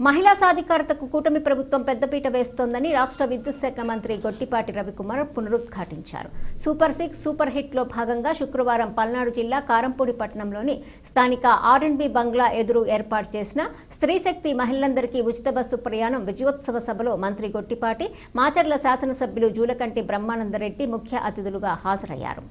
మహిళా సాధికారతకు కూటమి ప్రభుత్వం పెద్దపీట వేస్తోందని రాష్ట్ర విద్యుత్ శాఖ మంత్రి గొట్టిపాటి రవికుమార్ పునరుద్ఘాటించారు. సూపర్ 6 సూపర్ హిట్ లో భాగంగా శుక్రవారం పల్నాడు జిల్లా కారంపూడి పట్టణంలోని స్థానిక R&B బంగ్లా ఎదురు ఏర్పాటు చేసిన స్త్రీశక్తి మహిళలందరికీ ఉచిత బస్సు ప్రయాణం విజయోత్సవ సభలో మంత్రి గొట్టిపాటి, మాచర్ల శాసనసభ్యులు జూలకంటి బ్రహ్మానందరెడ్డి ముఖ్య అతిథులుగా హాజరయ్యారు.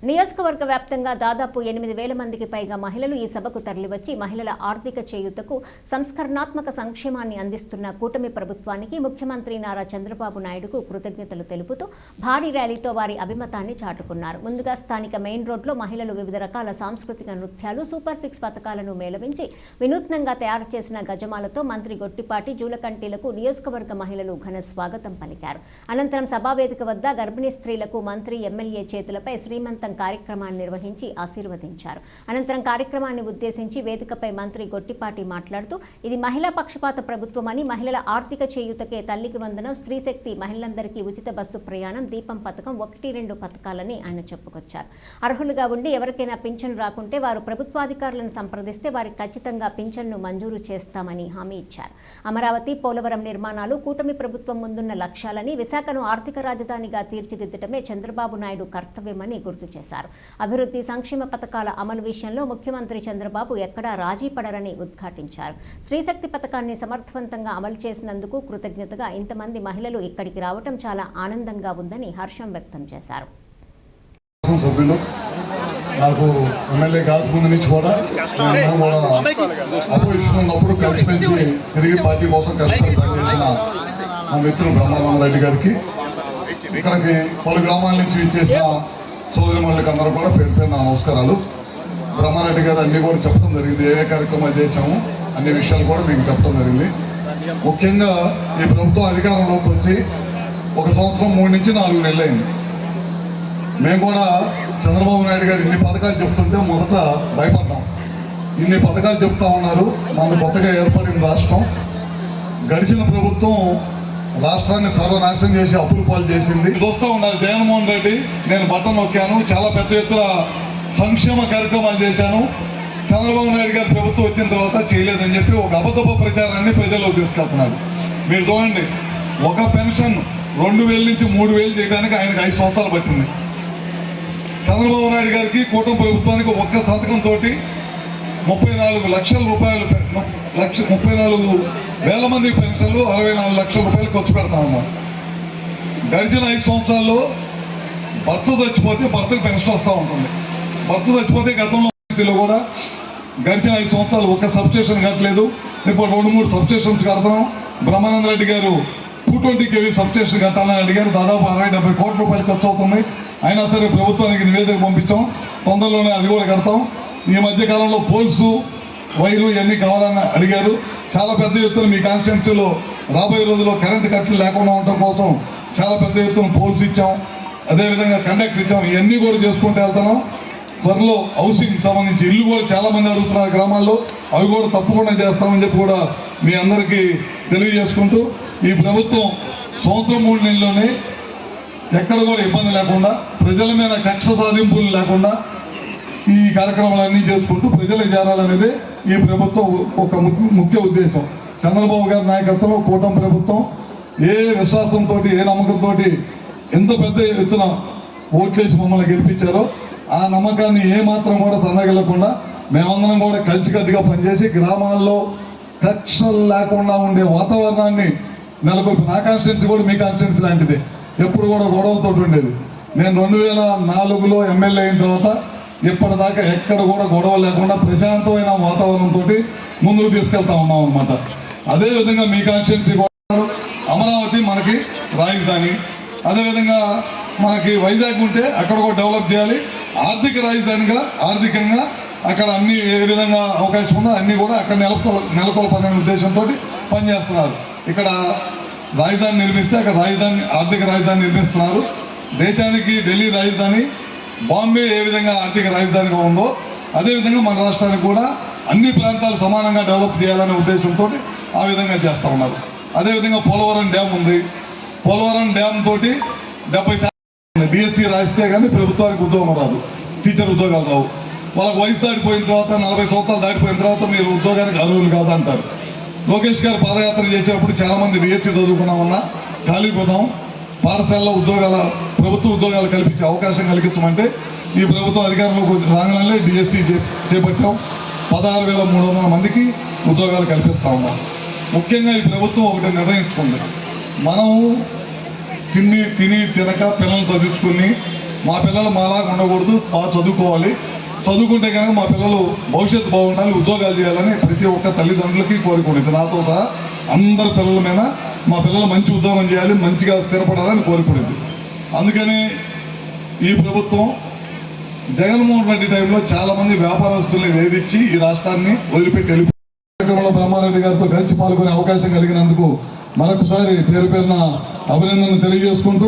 నియోజకవర్గ వ్యాప్తంగా దాదాపు 8,000 మందికి పైగా మహిళలు ఈ సభకు తరలివచ్చి మహిళల ఆర్థిక చేయూతకు సంస్కరణాత్మక సంక్షేమాన్ని అందిస్తున్న కూటమి ప్రభుత్వానికి ముఖ్యమంత్రి నారా చంద్రబాబు నాయుడుకు కృతజ్ఞతలు తెలుపుతూ భారీ ర్యాలీతో వారి అభిమతాన్ని చాటుకున్నారు. ముందుగా స్థానిక మెయిన్ రోడ్లో మహిళలు వివిధ రకాల సాంస్కృతిక నృత్యాలు, సూపర్ 6 పథకాలను మేళవించి వినూత్నంగా తయారు చేసిన గజమాలతో మంత్రి గొట్టిపాటి, జూలకంటిలకు నియోజకవర్గ మహిళలు ఘన స్వాగతం పలికారు. అనంతరం సభావేదిక వద్ద గర్భిణీ స్త్రీలకు మంత్రి, ఎమ్మెల్యే చేతులపై శ్రీమంతం కార్యక్రమాన్ని నిర్వహించి ఆశీర్వదించారు. అనంతరం కార్యక్రమాన్ని ఉద్దేశించి వేదికపై మంత్రి గొట్టిపాటి మాట్లాడుతూ ఇది మహిళా పక్షపాత ప్రభుత్వమని, మహిళల ఆర్థిక చేయూతకే తల్లికి వందనం, స్త్రీశక్తి మహిళలందరికీ ఉచిత బస్సు ప్రయాణం, దీపం పథకం 1-2 పథకాలని ఆయన చెప్పుకొచ్చారు. అర్హులుగా ఉండి ఎవరికైనా పింఛను రాకుంటే వారు ప్రభుత్వాధికారులను సంప్రదిస్తే వారికి ఖచ్చితంగా పింఛన్ను మంజూరు చేస్తామని హామీ ఇచ్చారు. అమరావతి, పోలవరం నిర్మాణాలు కూటమి ప్రభుత్వం ముందున్న లక్ష్యాలని, విశాఖను ఆర్థిక రాజధానిగా తీర్చిదిద్దటమే చంద్రబాబు నాయుడు కర్తవ్యమని గుర్తు చేశారు. అభివృద్ధి, సంక్షేమ పథకాల అమలు విషయంలో ముఖ్యమంత్రి చంద్రబాబు ఎక్కడా రాజీ పడరని ఉద్ఘాటించారు. స్త్రీశక్తి పథకాన్ని సమర్థవంతంగా అమలు చేసినందుకు కృతజ్ఞతగా ఇంతమంది మహిళలు ఇక్కడికి రావడం చాలా ఆనందంగా ఉందని హర్షం వ్యక్తం చేశారు. నాకు ఎమ్మెల్యే కాకముందు నుంచి కూడా అపోజిషన్ ఉన్నప్పుడు కలిసిమెలిసి తిరిగి పార్టీ కోసం కష్టపడి పనిచేసిన మా మిత్రుడు బ్రహ్మానందరెడ్డి గారికి, ఇక్కడికి పలు గ్రామాల నుంచి ఇచ్చేసిన సోదరిమణులకి అందరూ కూడా పేరు పేరు నా నమస్కారాలు. బ్రహ్మారెడ్డి గారు అన్ని కూడా చెప్పడం జరిగింది, ఏ కార్యక్రమాలు చేశాము అన్ని విషయాలు కూడా మీకు చెప్పడం జరిగింది. ముఖ్యంగా ఈ ప్రభుత్వం అధికారంలోకి వచ్చి 1 సంవత్సరం 3 నుంచి 4 నెలలు అయింది. మేము కూడా చంద్రబాబు నాయుడు గారు ఇన్ని పథకాలు చెప్తుంటే మొదట భయపడ్డాం. ఇన్ని పథకాలు చెప్తా ఉన్నారు, మన కొత్తగా ఏర్పడిన రాష్ట్రం, గడిచిన ప్రభుత్వం రాష్ట్రాన్ని సర్వనాశనం చేసి అప్పుల పాలు చేసింది. చూస్తూ ఉన్నారు జగన్మోహన్ రెడ్డి, నేను బటన్ నొక్కాను, చాలా పెద్ద ఎత్తున సంక్షేమ కార్యక్రమాలు చేశాను, చంద్రబాబు నాయుడు గారి ప్రభుత్వం వచ్చిన తర్వాత చేయలేదని చెప్పి ఒక అబద్ధపు ప్రచారాన్ని ప్రజల్లోకి తీసుకెళ్తున్నాడు. మీరు చూడండి, ఒక పెన్షన్ 2,000 నుంచి 3,000 చేయడానికి ఆయనకు 5 సంవత్సరాలు పట్టింది. చంద్రబాబు నాయుడు గారికి కూటమి ప్రభుత్వానికి ఒక్క సంతకంతో 34 లక్షల రూపాయలు, 34,000 మంది పెన్షన్లు, 64 లక్షల రూపాయలు ఖర్చు పెడతా ఉన్నారు. గడిచిన 5 సంవత్సరాల్లో భర్త చచ్చిపోతే భర్తకు పెన్షన్ వస్తూ ఉంటుంది. భర్త చచ్చిపోతే గతంలో కూడా గడిచిన 5 సంవత్సరాలు ఒక్క సబ్స్టేషన్ కట్టలేదు. ఇప్పుడు 2-3 సబ్స్టేషన్స్ కడతాం. బ్రహ్మానందరెడ్డి గారు 220 kV సబ్స్టేషన్ కట్టాలని అడిగారు. దాదాపు 60-70 కోట్ల రూపాయలు ఖర్చు అవుతుంది. అయినా సరే ప్రభుత్వానికి నివేదిక పంపించాం, తొందరలోనే అది కూడా కడతాం. ఈ మధ్యకాలంలో పోల్సు, వైర్లు ఇవన్నీ కావాలని అడిగారు. చాలా పెద్ద ఎత్తున మీ కాన్స్టిట్యున్సీలో రాబోయే రోజుల్లో కరెంటు కట్లు లేకుండా ఉండటం కోసం చాలా పెద్ద ఎత్తున పోల్స్ ఇచ్చాం, అదేవిధంగా కండక్టర్ ఇచ్చాం. ఇవన్నీ కూడా చేసుకుంటూ వెళ్తున్నాం. త్వరలో హౌసింగ్ సంబంధించి ఇల్లు కూడా చాలా మంది అడుగుతున్నారు గ్రామాల్లో, అవి కూడా తప్పకుండా చేస్తామని చెప్పి కూడా మీ అందరికీ తెలియజేసుకుంటూ, ఈ ప్రభుత్వం 1 సంవత్సరం 3 నెలల్లోనే ఎక్కడ కూడా ఇబ్బంది లేకుండా, ప్రజల మీద కక్ష సాధింపులు లేకుండా ఈ కార్యక్రమాలన్నీ చేసుకుంటూ ప్రజలకు చేరాలనేది ఈ ప్రభుత్వం ఒక ముఖ్య ఉద్దేశం. చంద్రబాబు గారి నాయకత్వంలో కూటమి ప్రభుత్వం ఏ విశ్వాసంతో, ఏ నమ్మకంతో ఎంత పెద్ద ఎత్తున ఓట్లేసి మమ్మల్ని గెలిపించారో ఆ నమ్మకాన్ని ఏమాత్రం కూడా సన్నగిల్లకుండా మేమందరం కూడా కలిసికట్టుగా పనిచేసి గ్రామాల్లో కక్షలు లేకుండా ఉండే వాతావరణాన్ని నెలకొల్పి, నా కాన్స్టిట్యున్సీ కూడా మీ కాన్స్టిట్యున్సీ లాంటిదే, ఎప్పుడు కూడా గొడవలతో ఉండేది. నేను 2004లో ఎమ్మెల్యే అయిన తర్వాత ఇప్పటిదాకా ఎక్కడ కూడా గొడవ లేకుండా ప్రశాంతమైన వాతావరణంతో ముందుకు తీసుకెళ్తా ఉన్నాం అనమాట. అదేవిధంగా మీ కాన్స్టిట్యున్సీ కూడా అమరావతి మనకి రాజధాని, అదేవిధంగా మనకి వైజాగ్ ఉంటే అక్కడ కూడా డెవలప్ చేయాలి, ఆర్థిక రాజధానిగా ఆర్థికంగా అక్కడ అన్ని ఏ విధంగా అవకాశం ఉందో అన్నీ కూడా అక్కడ నెలకొల్పాలనే ఉద్దేశంతో పనిచేస్తున్నారు. ఇక్కడ రాజధాని నిర్మిస్తే అక్కడ ఆర్థిక రాజధాని నిర్మిస్తున్నారు. దేశానికి ఢిల్లీ రాజధాని, బాంబే ఏ విధంగా ఆర్థిక రాజధానిగా ఉందో అదేవిధంగా మన రాష్ట్రానికి కూడా అన్ని ప్రాంతాలు సమానంగా డెవలప్ చేయాలనే ఉద్దేశంతో ఆ విధంగా చేస్తూ ఉన్నారు. అదేవిధంగా పోలవరం డ్యామ్ ఉంది. పోలవరం డ్యామ్ తోటి 70% BSc రాస్తే కానీ ప్రభుత్వానికి ఉద్యోగం రాదు, టీచర్ ఉద్యోగాలు రావు. వాళ్ళకి వయసు దాటిపోయిన తర్వాత 40 సంవత్సరాలు దాటిపోయిన తర్వాత మీరు ఉద్యోగానికి అర్హులు కాదంటారు. లోకేష్ గారు పాదయాత్ర చేసేటప్పుడు చాలామంది డిఎస్సి చదువుకున్నామన్నా ఖాళీగా ఉన్నాం, పాఠశాలలో ప్రభుత్వ ఉద్యోగాలు కల్పించే అవకాశం కలిగించమంటే ఈ ప్రభుత్వం అధికారంలోకి రాగానే డిఎస్సి చేపట్టాం. 16,300 మందికి ఉద్యోగాలు కల్పిస్తూ ఉన్నాం. ముఖ్యంగా ఈ ప్రభుత్వం ఒకటి నిర్ణయించుకుంది, మనము తినక పిల్లల్ని చదివించుకుని మా పిల్లలు మాలాగా ఉండకూడదు, బాగా చదువుకోవాలి, చదువుకుంటే కనుక మా పిల్లలు భవిష్యత్తు బాగుండాలి, ఉద్యోగాలు చేయాలని ప్రతి ఒక్క తల్లిదండ్రులకి కోరుకుంటుంది. నాతో సహా అందరి పిల్లల మీద మా పిల్లలు మంచి ఉద్యోగం చేయాలి, మంచిగా స్థిరపడాలని కోరుకునేది. అందుకని ఈ ప్రభుత్వం జగన్మోహన్ రెడ్డి టైంలో చాలామంది వ్యాపారస్తుల్ని వేధించి ఈ రాష్ట్రాన్ని వదిలిపెట్టి వెళ్ళిపోయి బ్రహ్మారెడ్డి గారితో కలిసి పాల్గొనే అవకాశం కలిగినందుకు మరొకసారి పేరు పేరున అభినందనలు తెలియజేసుకుంటూ,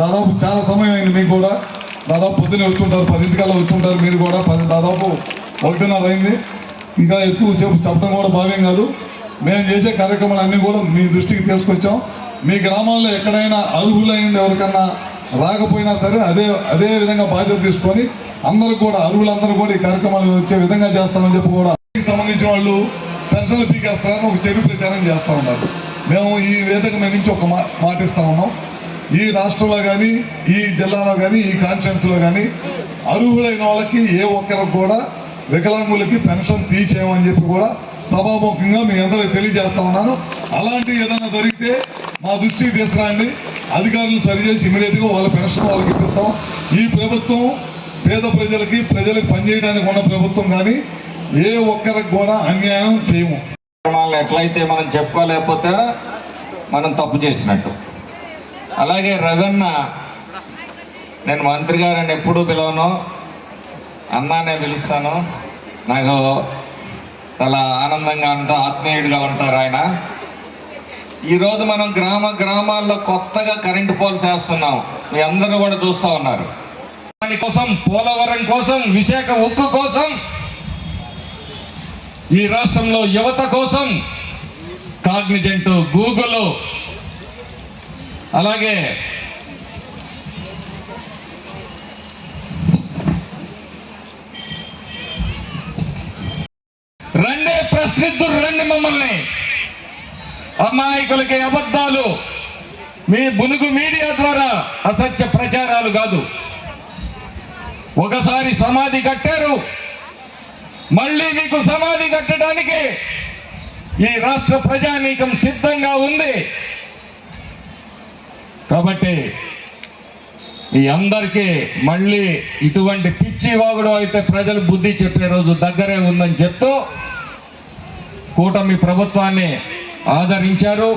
దాదాపు చాలా సమయం అయింది మీకు కూడా, దాదాపు పొద్దున్నే వచ్చి ఉంటారు, 10 వచ్చి ఉంటారు మీరు కూడా, దాదాపు 1:30 అయింది. ఇంకా ఎక్కువ సేపు చెప్పడం కూడా భావ్యం కాదు. మేము చేసే కార్యక్రమాలు అన్నీ కూడా మీ దృష్టికి తీసుకొచ్చాం. మీ గ్రామాల్లో ఎక్కడైనా అర్హులైన ఎవరికన్నా రాకపోయినా సరే అదే విధంగా బాధ్యత తీసుకొని అందరూ కూడా అర్హులందరూ కూడా ఈ కార్యక్రమాలు వచ్చే విధంగా చేస్తామని చెప్పి కూడా సంబంధించిన వాళ్ళు పెన్షన్లు పీకేస్తారని ఒక చెడు ప్రచారం చేస్తూ ఉన్నారు. మేము ఈ వేదిక మీద నుంచి ఒక మాట ఇస్తా ఉన్నాం, ఈ రాష్ట్రంలో కానీ ఈ జిల్లాలో కానీ ఈ కాన్స్టిట్యున్సీలో కానీ అర్హులైన వాళ్ళకి ఏ ఒక్కరికి కూడా వికలాంగులకి పెన్షన్ తీసేయమని చెప్పి కూడా సభాముఖంగా మీ అందరికీ తెలియజేస్తా ఉన్నాను. అలాంటి ఏదైనా జరిగితే మా దృష్టికి తీసుకురండి, అధికారులు సరిచేసి ఇమీడియట్గా వాళ్ళ పెన్షన్ వాళ్ళకి ఇప్పిస్తాం. ఈ ప్రభుత్వం పేద ప్రజలకి పనిచేయడానికి ఉన్న ప్రభుత్వం కానీ ఏ ఒక్కరికి కూడా అన్యాయం చేయము. ఎట్లయితే మనం చెప్పుకోలేకపోతే మనం తప్పు చేసినట్టు. అలాగే రవన్న, నేను మంత్రి గారిని ఎప్పుడూ పిలవను, అన్నానే పిలుస్తాను. నాకు చాలా ఆనందంగా ఉంటా, ఆత్మీయుడిగా ఉంటారు ఆయన. ఈరోజు మనం గ్రామాల్లో కొత్తగా కరెంటు పోల్స్ వేస్తున్నాం, మీ అందరూ కూడా చూస్తూ ఉన్నారు. దానికోసం, పోలవరం కోసం, విశాఖ ఉక్కు కోసం, ఈ రాష్ట్రంలో యువత కోసం కాగ్నిజెంట్, గూగుల్, అలాగే రండి ప్రశ్నిద్దురు, రండి మమ్మల్ని. అమాయకులకి అబద్ధాలు, మీ బునుగు మీడియా ద్వారా అసత్య ప్రచారాలు కాదు. ఒకసారి సమాధి కట్టారు, మళ్ళీ మీకు సమాధి కట్టడానికి ఈ రాష్ట్ర ప్రజానీకం సిద్ధంగా ఉంది. కాబట్టి మీ అందరికీ మళ్ళీ ఇటువంటి పిచ్చి వాగుడు అయితే ప్రజలు బుద్ధి చెప్పే రోజు దగ్గరే ఉందని చెప్తూ కూటమి ప్రభుత్వాన్ని ఆదరించారు.